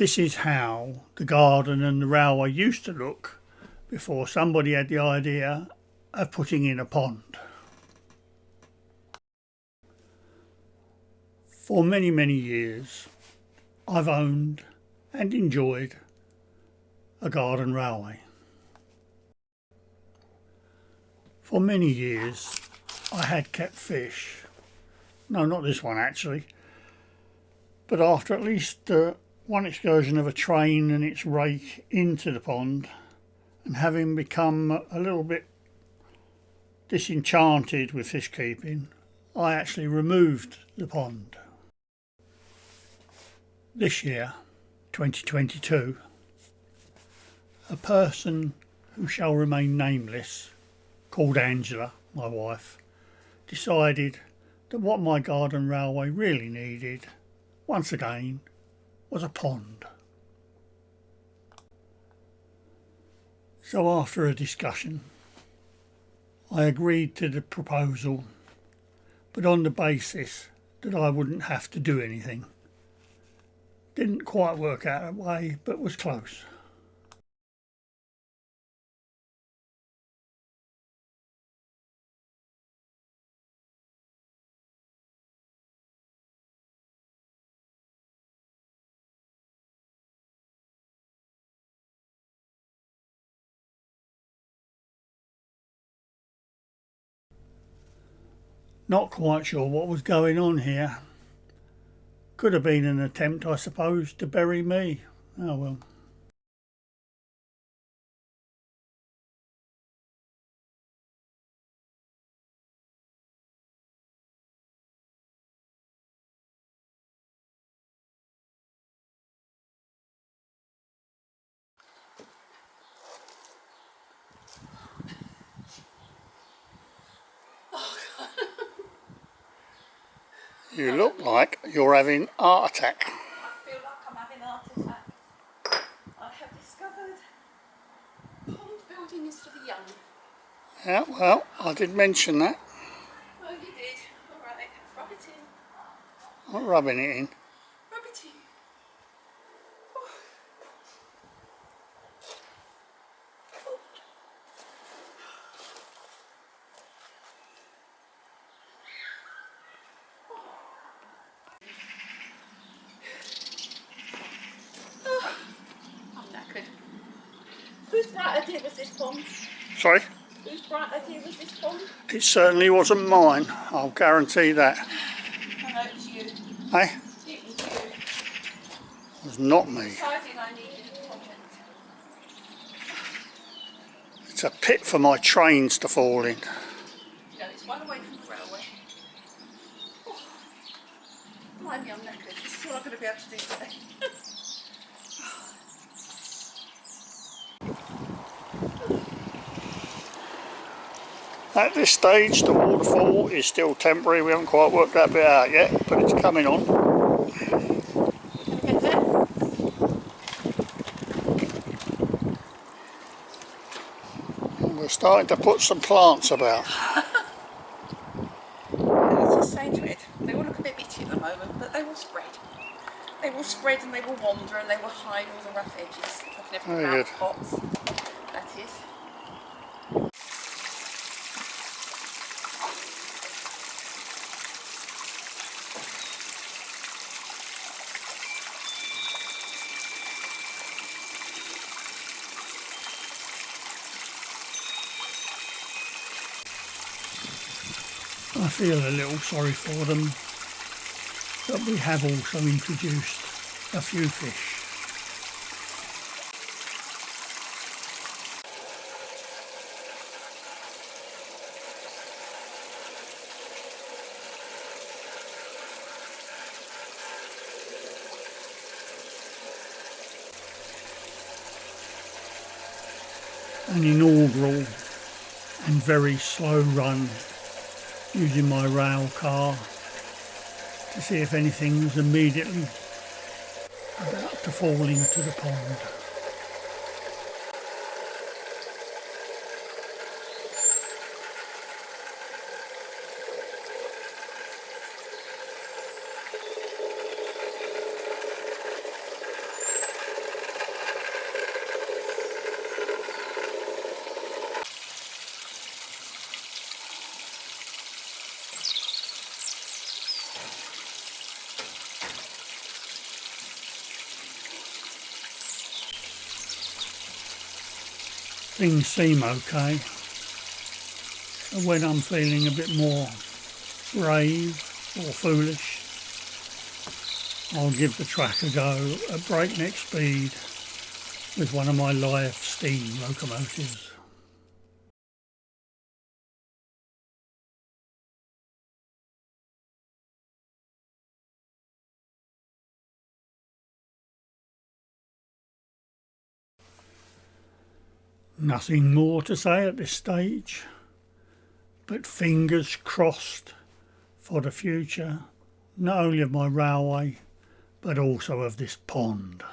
This is how the garden and the railway used to look before somebody had the idea of putting in a pond. For many, many years I've owned and enjoyed a garden railway. For many years I had kept fish. No, not this one actually. But after at least one excursion of a train and its rake into the pond, and having become a little bit disenchanted with fish keeping, I actually removed the pond. This year, 2022, a person who shall remain nameless, called Angela, my wife, decided that what my garden railway really needed, once again, was a pond. So after a discussion, I agreed to the proposal, but on the basis that I wouldn't have to do anything. Didn't quite work out that way, but was close. Not quite sure what was going on here. Could have been an attempt, I suppose, to bury me. Oh well. You look like you're having a heart attack. I feel like I'm having a heart attack. I have discovered pond building is for the young. Yeah, well, I did mention that. Oh, you did. Alright, rub it in. I'm rubbing it in. Rub it in. I'm knackered. Whose bright idea was this pond? Sorry? Whose bright idea was this pond? It certainly wasn't mine, I'll guarantee that. I know it was you. Eh? It was you. It was not me. Decided I needed a project. It's a pit for my trains to fall in. You know, it's one away from the railway. Oh, blimey, I'm knackered. This is all I'm going to be able to do today. At this stage the waterfall is still temporary, we haven't quite worked that bit out yet, but it's coming on. Get there. And we're starting to put some plants about. Let's just say to it, they all look a bit bitty at the moment, but they will spread. They will spread and they will wander and they will hide all the rough edges. If I can ever Very good. pots, that is. I feel a little sorry for them, but we have also introduced a few fish. An inaugural and very slow run using my rail car to see if anything was immediately about to fall into the pond. things seem okay. So when I'm feeling a bit more brave or foolish, I'll give the track a go at breakneck speed with one of my live steam locomotives. Nothing more to say at this stage, but fingers crossed for the future, not only of my railway, but also of this pond.